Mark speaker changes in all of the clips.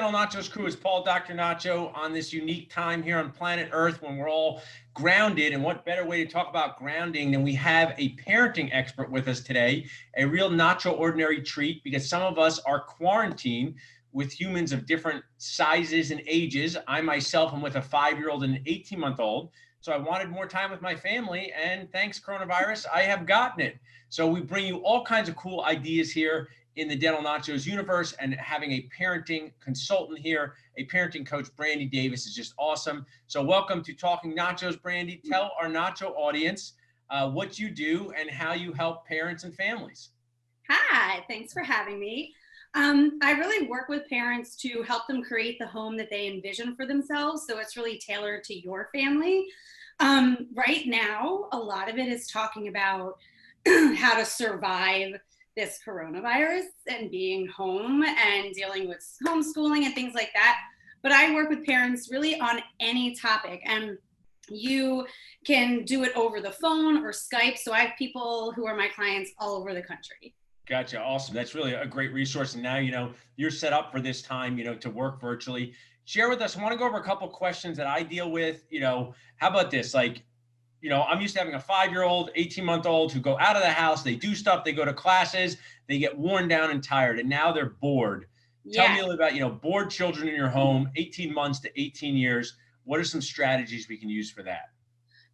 Speaker 1: Dental Nacho's crew. It's Paul, Dr. Nacho, on this unique time here on planet Earth when we're all grounded. And what better way to talk about grounding than we have a parenting expert with us today, a real Nacho ordinary treat, because some of us are quarantined with humans of different sizes and ages. I myself am with a 5-year-old and an 18-month-old. So I wanted more time with my family, and thanks coronavirus, I have gotten it. So we bring you all kinds of cool ideas here in the Dental Nachos universe, and having a parenting consultant here, a parenting coach, Brandi Davis, is just awesome. So welcome to Talking Nachos, Brandi. Tell our Nacho audience what you do and how you help parents and families.
Speaker 2: Hi, thanks for having me. I really work with parents to help them create the home that they envision for themselves. So it's really tailored to your family. Right now, a lot of it is talking about how to survive this coronavirus and being home and dealing with homeschooling and things like that. But I work with parents really on any topic, and you can do it over the phone or Skype. So I have people who are my clients all over the country.
Speaker 1: Gotcha. Awesome. That's really a great resource. And now, you're set up for this time, to work virtually. Share with us. I want to go over a couple of questions that I deal with. How about this? I'm used to having a 5-year-old, 18-month-old who go out of the house, they do stuff, they go to classes, they get worn down and tired, and now they're bored. Yeah. Tell me a little about, bored children in your home, 18 months to 18 years. What are some strategies we can use for that?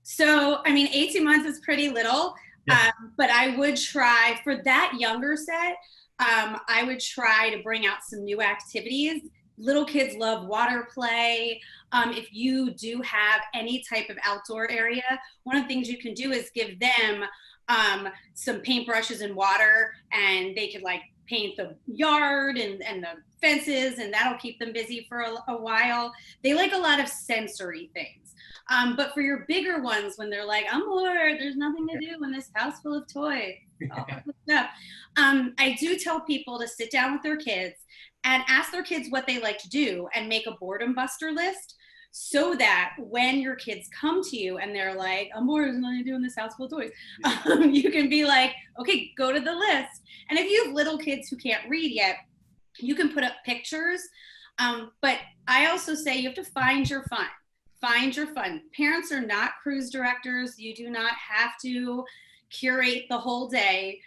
Speaker 2: So, 18 months is pretty little, yeah. But I would try, for that younger set, I would try to bring out some new activities. Little kids love water play. If you do have any type of outdoor area, one of the things you can do is give them some paintbrushes and water, and they could paint the yard and the fences, and that'll keep them busy for a while. They like a lot of sensory things. But for your bigger ones, when they're like, I'm bored, there's nothing to do in this house full of toys, all this stuff. I do tell people to sit down with their kids and ask their kids what they like to do and make a boredom buster list, so that when your kids come to you and they're like, I'm bored, there's nothing to do in this house full of toys, you can be like, okay, go to the list. And if you have little kids who can't read yet, you can put up pictures. But I also say you have to find your fun. Find your fun. Parents are not cruise directors. You do not have to curate the whole day.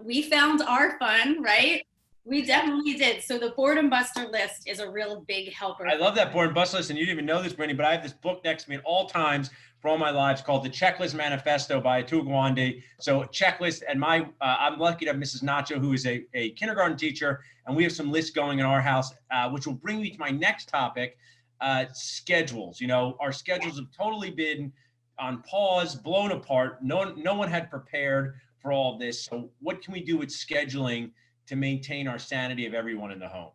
Speaker 2: We found our fun, right? We definitely did. So the Boredom Buster list is a real big helper.
Speaker 1: I love that Boredom Buster list, and you didn't even know this, Brandi, but I have this book next to me at all times for all my lives called The Checklist Manifesto by Atul Gawande. So checklist, and I'm lucky to have Mrs. Nacho, who is a kindergarten teacher, and we have some lists going in our house, which will bring me to my next topic, schedules. Our schedules have totally been on pause, blown apart. No one had prepared for all of this. So what can we do with scheduling to maintain our sanity of everyone in the home?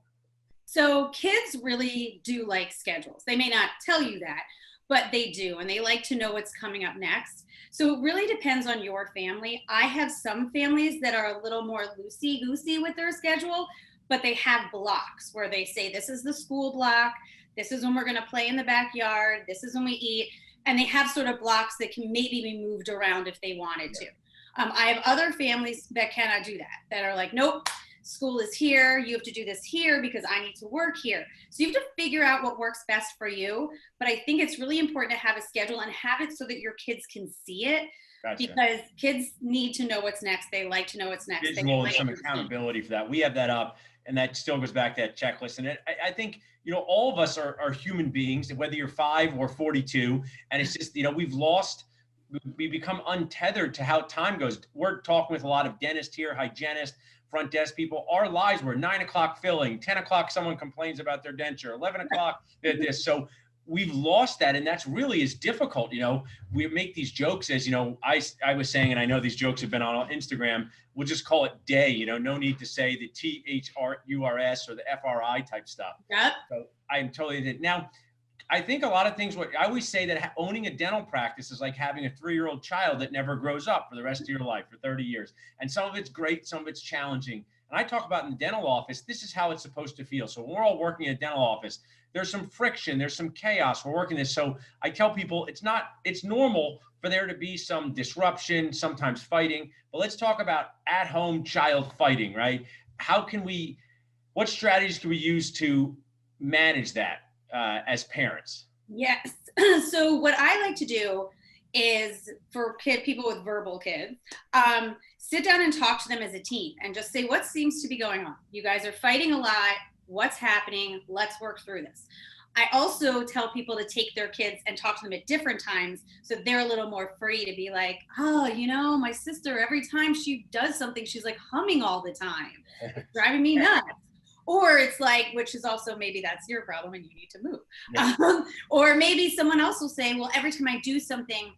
Speaker 2: So kids really do like schedules. They may not tell you that, but they do, and they like to know what's coming up next. So it really depends on your family. I have some families that are a little more loosey-goosey with their schedule, but they have blocks where they say, this is the school block, this is when we're gonna play in the backyard, this is when we eat, and they have sort of blocks that can maybe be moved around if they wanted to. I have other families that cannot do that are like, nope, school is here, you have to do this here because I need to work here. So you have to figure out what works best for you. But I think it's really important to have a schedule and have it so that your kids can see it. Gotcha. Because kids need to know what's next. They like to know what's next.
Speaker 1: Visual and some accountability for that. We have that up, and that still goes back to that checklist. And I think, all of us are human beings, whether you're 5 or 42. And it's just, we become untethered to how time goes. We're talking with a lot of dentists here, hygienists, front desk people. Our lives were 9 o'clock filling, 10 o'clock someone complains about their denture, 11 o'clock this. So we've lost that, and that's really is difficult. We make these jokes as, I was saying, and I know these jokes have been on Instagram, we'll just call it day, no need to say the THRURS or the FRI type stuff.
Speaker 2: Yep.
Speaker 1: So I'm totally, now, I think a lot of things, I always say that owning a dental practice is like having a 3-year-old child that never grows up for the rest of your life for 30 years. And some of it's great, some of it's challenging. And I talk about in the dental office, this is how it's supposed to feel. So when we're all working in a dental office, there's some friction, there's some chaos, we're working this. So I tell people it's normal for there to be some disruption, sometimes fighting, but let's talk about at-home child fighting, right? What strategies can we use to manage that as parents?
Speaker 2: Yes. So what I like to do is for people with verbal kids, sit down and talk to them as a team and just say, what seems to be going on? You guys are fighting a lot. What's happening? Let's work through this. I also tell people to take their kids and talk to them at different times so they're a little more free to be like, oh, you know, my sister, every time she does something, she's like humming all the time, driving me nuts. Or it's like, which is also maybe that's your problem and you need to move.
Speaker 1: Yeah.
Speaker 2: Or maybe someone else will say, well, every time I do something,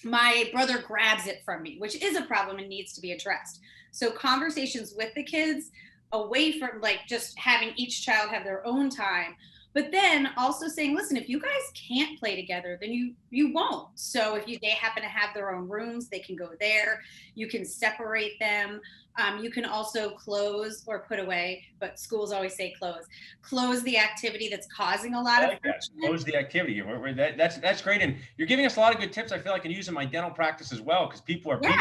Speaker 2: my brother grabs it from me, which is a problem and needs to be addressed. So conversations with the kids away from like just having each child have their own time, but then also saying, listen, if you guys can't play together, then you won't. So if they happen to have their own rooms, they can go there. You can separate them. You can also close or put away, but schools always say close the activity that's causing a lot of friction.
Speaker 1: Close the activity. That's great. And you're giving us a lot of good tips. I feel like I can use in my dental practice as well, because people are people.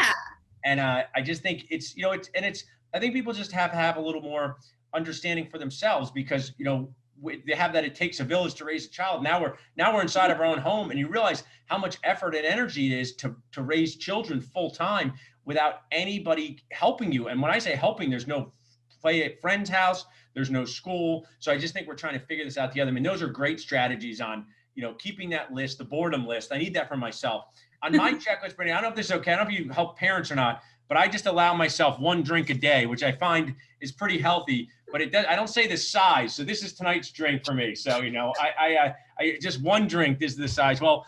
Speaker 1: And I just think it's, you know, I think people just have a little more understanding for themselves, because, you know, they have that it takes a village to raise a child. Now we're inside of our own home, and you realize how much effort and energy it is to raise children full time without anybody helping you. And when I say helping, there's no play at friend's house, there's no school. So I just think we're trying to figure this out together. I mean, those are great strategies on, you know, keeping that list, the boredom list. I need that for myself. On my checklist, Brandi, I don't know if this is okay. I don't know if you help parents or not, but I just allow myself one drink a day, which I find is pretty healthy. But I don't say the size. So this is tonight's drink for me. So, you know, I just one drink, this is the size. Well,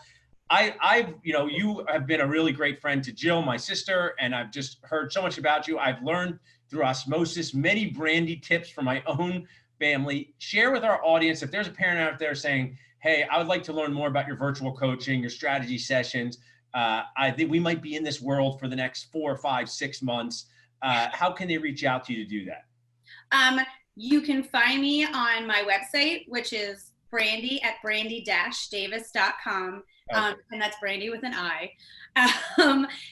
Speaker 1: you know, you have been a really great friend to Jill, my sister, and I've just heard so much about you. I've learned through osmosis many Brandi tips from my own family. Share with our audience, if there's a parent out there saying, hey, I would like to learn more about your virtual coaching, your strategy sessions. I think we might be in this world for the next 4, 5, 6 months. How can they reach out to you to do that?
Speaker 2: You can find me on my website, which is Brandi at brandi-davis.com. And that's Brandi with an I.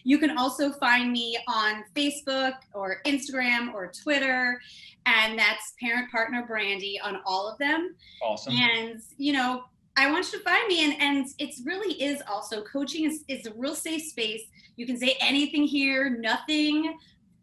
Speaker 2: You can also find me on Facebook or Instagram or Twitter, and that's Parent Partner Brandi on all of them.
Speaker 1: Awesome.
Speaker 2: And, you know, I want you to find me, and it really is also, coaching is a real safe space. You can say anything here, nothing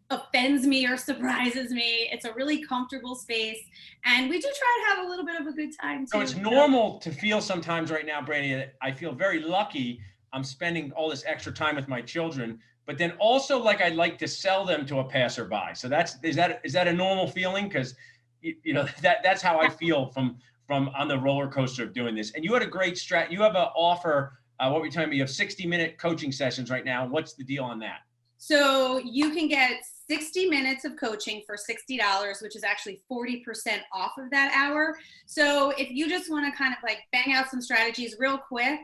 Speaker 2: offends me or surprises me. It's a really comfortable space, and we do try to have a little bit of a good time too.
Speaker 1: So it's normal to feel sometimes right now, Brandi, that I feel very lucky I'm spending all this extra time with my children, but then also like I'd like to sell them to a passerby. So is that a normal feeling? Because you know that's how I feel from on the roller coaster of doing this. And you had a great you have an offer. What were you telling me? You have 60-minute coaching sessions right now. What's the deal on that?
Speaker 2: So you can get 60 minutes of coaching for $60, which is actually 40% off of that hour. So if you just want to kind of like bang out some strategies real quick,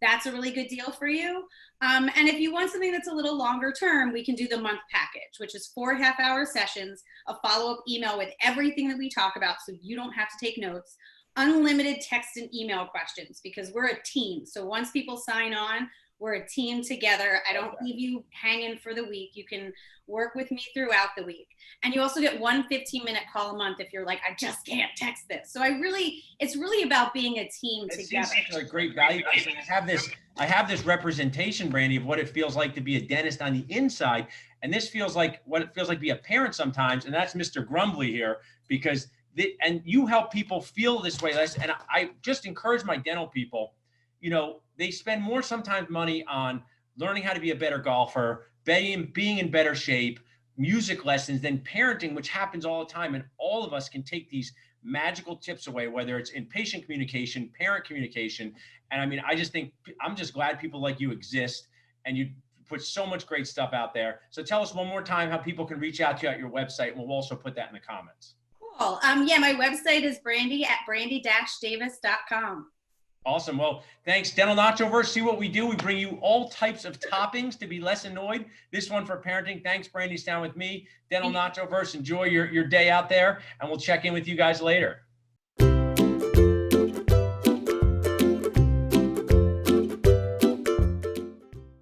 Speaker 2: that's a really good deal for you. And if you want something that's a little longer term, we can do the month package, which is 4 half-hour sessions, a follow-up email with everything that we talk about so you don't have to take notes, unlimited text and email questions, because we're a team. So once people sign on, we're a team together. I don't leave you hanging for the week. You can work with me throughout the week. And you also get one 15-minute call a month if you're like, I just can't text this. So it's really about being a team together.
Speaker 1: It's a great value. I have this representation, Brandi, of what it feels like to be a dentist on the inside. And this feels like what it feels like to be a parent sometimes. And that's Mr. Grumbly here, because and you help people feel this way. And I just encourage my dental people, you know, they spend more sometimes money on learning how to be a better golfer, being in better shape, music lessons than parenting, which happens all the time. And all of us can take these magical tips away, whether it's in patient communication, parent communication. And I mean, I'm just glad people like you exist, and you put so much great stuff out there. So tell us one more time how people can reach out to you at your website, and we'll also put that in the comments.
Speaker 2: Cool. Yeah, my website is Brandi at brandi-davis.com.
Speaker 1: Awesome. Well, thanks. Dental Nachoverse. See what we do. We bring you all types of toppings to be less annoyed. This one for parenting. Thanks, Brandi. Down with me. Dental Nachoverse. Enjoy your day out there, and we'll check in with you guys later.